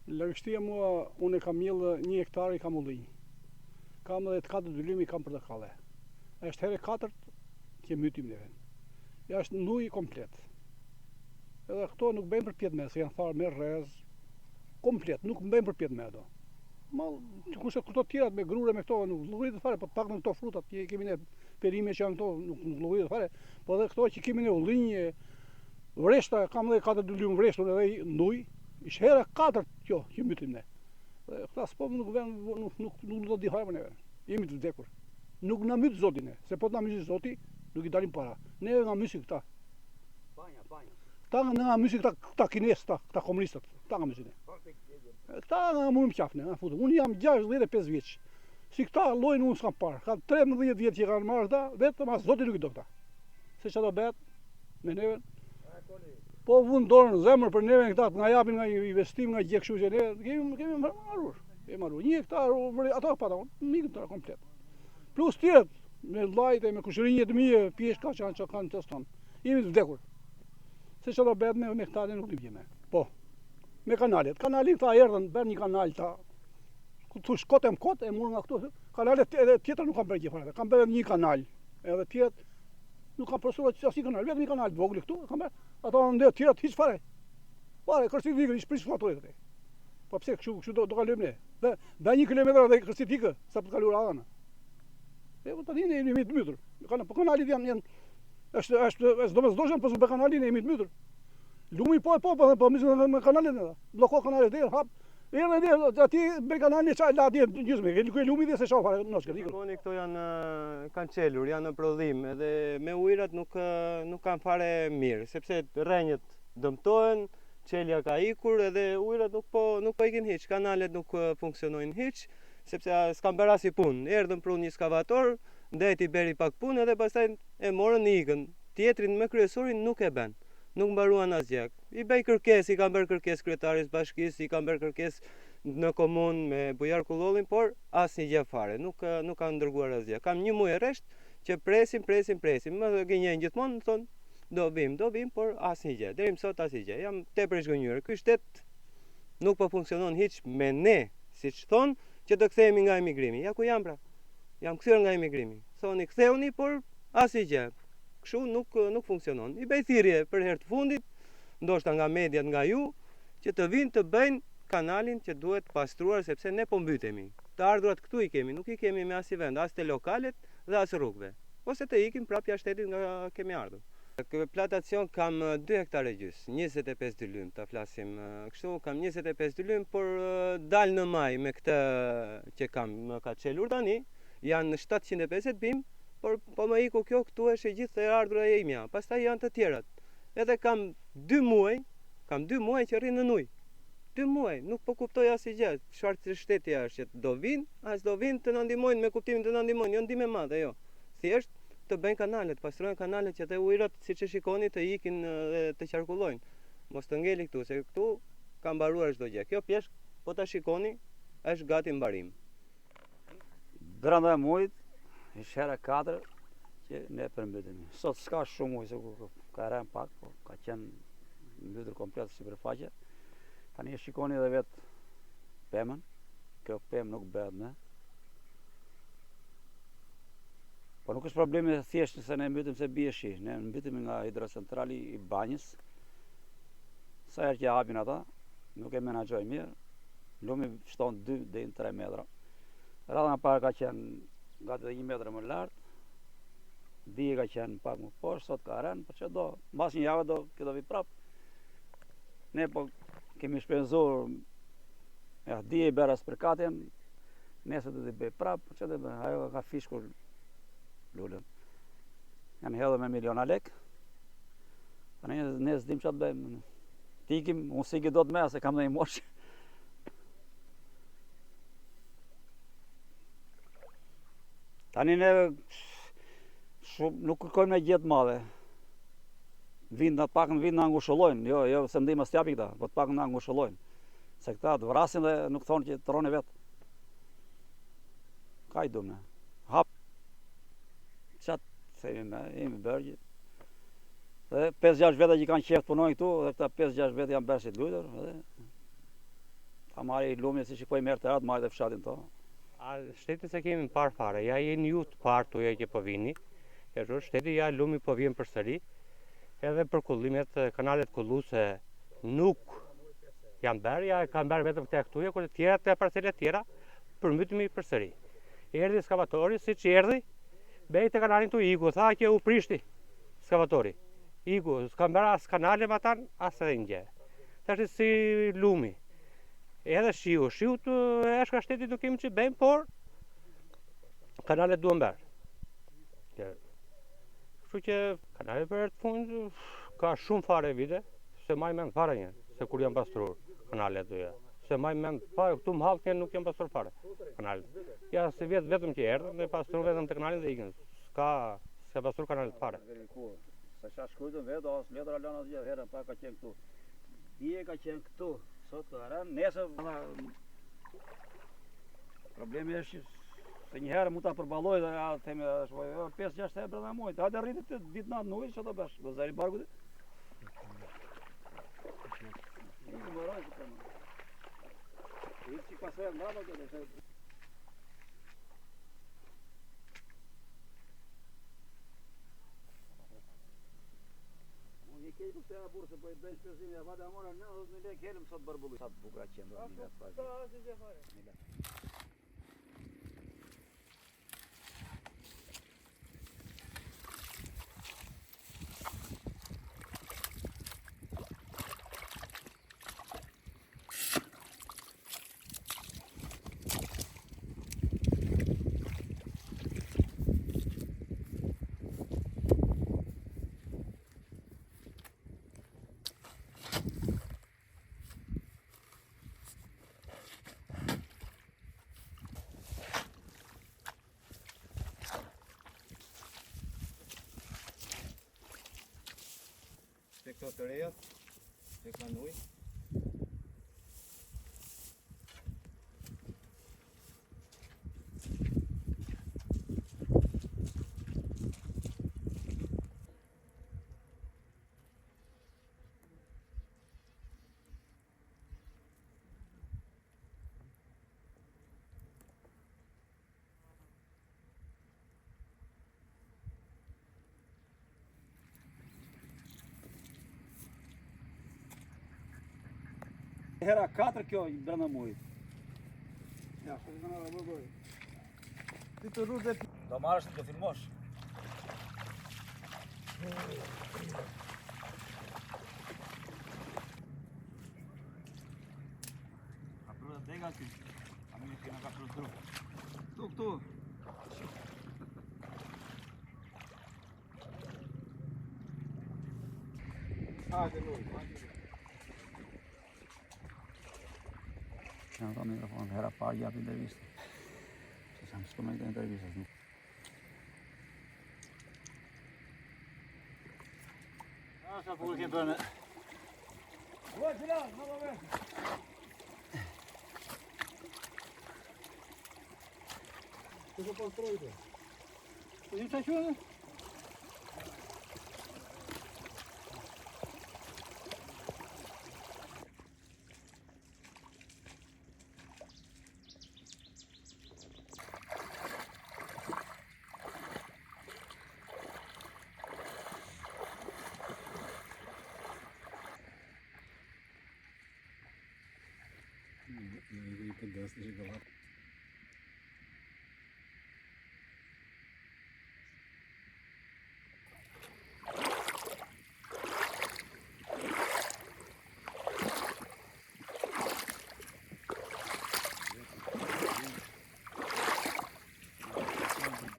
Në lagështia mua, unë e kam mjellë 1 hektar i kam ullinj. Kam edhe të 4 dylymi kam portakalle. Është herë 4 që mytim neve. Ja është nuj komplet. Edhe këto nuk bëjmë për pjetë me, se janë tharë me rrez, komplet, nuk bëjmë për pjetë me ato. Kurse këto tjerat me grure me këto nuk llogaritet fare, po pak në këto frutat që kemi ne perime që janë këto nuk llogaritet fare, po edhe këto që kemi ne ullinj, vreshta, kam edhe 4 dylymë vreshtur edhe nuj, ishte hera 4 kjo që mytim ne. Dhe këta s'po nuk do di hajmë neve. Jemi të vdekur. Nuk na myt Zoti ne, se po të na mysi Zoti, nuk i dalim para. Ne nga mysi këta. Banja. Këta nga mysi këta kinesë, këta komunistët, këta nga mysi ne. Këta nga më qafne, nga futu. Unë jam 65 vjeç. Si këta llojin unë s'kam parë. Ka 13 vjet që kanë marrë këta, vetëm as Zoti nuk i do këta. Se çfarë do bëhet me neve? Po vun dorën në zemër për neve këta, nga japin nga investim, nga gjë kështu që ne kemi marrur. Kemi marrur 1 hektar, ato pata, mikë të komplet. Plus tjerët, me llajt e me kushërinje të mia, pjeshka që kanë teston. Jemi të vdekur. Se çfarë do bëhet me këta ne nuk di me. Po. Me kanalet. Kanalin këta erdhën, bën një kanal ta. Ku shkotem kot e mur nga këtu. Kanalet edhe tjetër nuk kanë bërë gjë fare. Kanë bërë një kanal. Edhe tjetër nuk kanë përsëruar asnjë kanal, vetëm një kanal të vogël këtu, kanë bërë. Ato ndër tjetër hiç fare. Fare, kërcit vikën, ish prish faturit atë. Po pse kështu do kalojmë ne? Dhe 1 kilometër edhe kërcit vikë sa për të kaluar anë. E po tani ne jemi të mbytur. Po kanalit janë është domosdoshëm po me kanalin jemi të mbytur. Lumi po mislim me kanalin edhe. Blloko kanalet dhe hap. Erdhën aty me kanalin çaj la atje gjysmë. Ku lumi dhe se shoh fare noshkë. Shikoni këto kanë çelur, janë në prodhim edhe me ujërat nuk kanë fare mirë, sepse rrenjët dëmtohen, çelja ka ikur edhe ujërat nuk po ikin hiç, kanalet nuk funksionojnë hiç, sepse s'kan bërë as i punë. Erdhën pru një skavator, ndeti beri pak punë edhe pastaj e morën ikën. Tjetrin me kryesorin nuk e bën. Nuk mbaruan asgjë. I bëj kërkesë, i kanë bërë kërkesë kryetarit bashkisë, i kanë bërë kërkesë në komunë me Bujar Kullollin, por asnjë gjë fare. Nuk kanë dërguar asgjë. Kam 1 muaj rresht që presim. Më gënjejnë gjithmonë, thonë do vim, por asnjë gjë. Deri më sot asnjë gjë. Jam tepër i zgënjur. Ky shtet nuk po funksionon hiç me ne, siç thonë, që të kthehemi nga emigrimi. Ja ku jam pra. Jam kthyer nga emigrimi. Thoni ktheuni, por asnjë gjë. Kështu nuk funksionon. I bëj thirrje për herë të fundit, ndoshta nga mediat, nga ju, që të vinë të bëjnë kanalin që duhet pastruar sepse ne po mbytemi. Të ardhurat këtu i kemi, nuk i kemi me as i vend, as te lokalet dhe as rrugëve. Ose të ikim prapë jashtë shtetit nga kemi ardhur. Këtë plantacion kam 2 hektare gjys, 25 dylym, ta flasim kështu, kam 25 dylym, por dal në maj me këtë që kam, më ka çelur tani, janë 750 bim. Por po më iku kjo këtu është e gjithë e ardhura e imja. Pastaj janë të tjerat. Edhe kam 2 muaj që rri në ujë. 2 muaj, nuk po kuptoj asnjë gjë. Çfarë të shteti është që do vinë, as do vinë të na ndihmojnë me kuptimin të na ndihmojnë, jo ndihmë e madhe, jo. Thjesht të bëjnë kanalet, pastrojnë kanalet që të ujërat siç e shikoni të ikin dhe të qarkullojnë. Mos të ngeli këtu, se këtu ka mbaruar çdo gjë. Kjo pjeshk, po ta shikoni, është gati mbarim. Brenda e muajit ishte hera 4 që ne përmbydemi. Sot s'ka shumë ujë, se ka rënë pak, po ka qenë mbytur komplet sipërfaqe. Tani shikoni edhe vetë pemën. Kjo pemë nuk bëhet me. Po nuk është problemi thjesht se ne mbytëm se bie shi. Ne mbytëm nga hidrocentrali i Banjës. Sa herë që hapin ata, nuk e menaxhoj mirë. Lumi shton 2 deri në 3 metra. Radha parë ka qenë gati 1 metër më lart. Dije ka qenë pak më poshtë, sot ka rënë, por çdo, mbas një javë do vi prap. Ne po kemi shpenzuar dije beras për katën, nesër do të bëj prap, por çdo bëj, ajo ka fishkur lulën. Janë hedhur me miliona lek. Tani ne s'dim çfarë bëjmë. Tikim, unë si do të më se kam ndonjë moshë. Tani ne nuk kërkojmë në gjë të madhe. Vinë të pak në vinë në angushullojnë, jo se ndihmë as t'japi këta, po të pak në angushullojnë. Se këta të vrasin dhe nuk thonë që të rone vetë. Ka i dumë ne. Hap. Qatë themi me, jemi bërgjit. Dhe 5-6 vete që kanë qef të punojnë këtu, dhe këta 5-6 vete janë bërësit lujtër. Ta marri lumje si që po i merë të ratë, marri dhe fshatin to. A shteti se kemi parë fare, ja jeni ju të parë tuja që po vini, shteti ja lumi po vjen përsëri, edhe për kullimet, kanalet kulluse nuk janë bërë, ja kanë bërë vetëm të këtuja, kur të tjera të parcelet tjera, përmbytemi përsëri. Erdhi skavatori, si që erdhi, bej të kanalin të iku, tha që u prishti skavatori. Iku, s'kam bërë as kanale ma tanë, as edhe një. Thashtë si lumi. Edhe shiu të eshka shtetit nuk kemi që bëjmë, por kanalet duhen bërë. Kështu që kanalet për të fund ka shumë fare vite, se maj mend fare një, se kur janë pastrur kanalet duja. Se maj mend fare, këtu më halë nuk janë pastrur fare kanalet. Ja se vjetë vetëm që erdhën dhe pastrur vetëm të kanalet dhe ikën. S'ka pastrur kanalet fare. Se qa shkujtën vetë, asë letra lana të gjithë herën, pa ka qenë këtu. Dije ka qenë këtu, sot të herën, nesër... Problemi është se një herë mu ta përballoj dhe ja themi 5-6 herë brenda muajit. Hajde rritet ditë natë në ujë, çfarë do bësh? Do zëri barku ti? Nuk më rroj këtë. Hiç pasojë ndrapa këtë. Unë ke ku të burrë se po i bëj shpërzimin e vada mora 90.000 lekë helm sot barbulli. Sa bukur që ndodhi në vetë. Se këto të reja, se kanë ujë. Hera 4 kjo brenda muajit. Ja, po të na bëj. Ti të rrugë dhe... Do marrësh të filmosh. A prua dega ti. A mi kena ka prua. Tu. Hajde lui. Në të mikrofon, hera parë gjatë intervjistë. Se sa më shkëmën të intervjistës. Sa punë kemë përnë. Ua, Gjilan, në do me. Të të pastrojte. Të një të qënë? I pëndës në që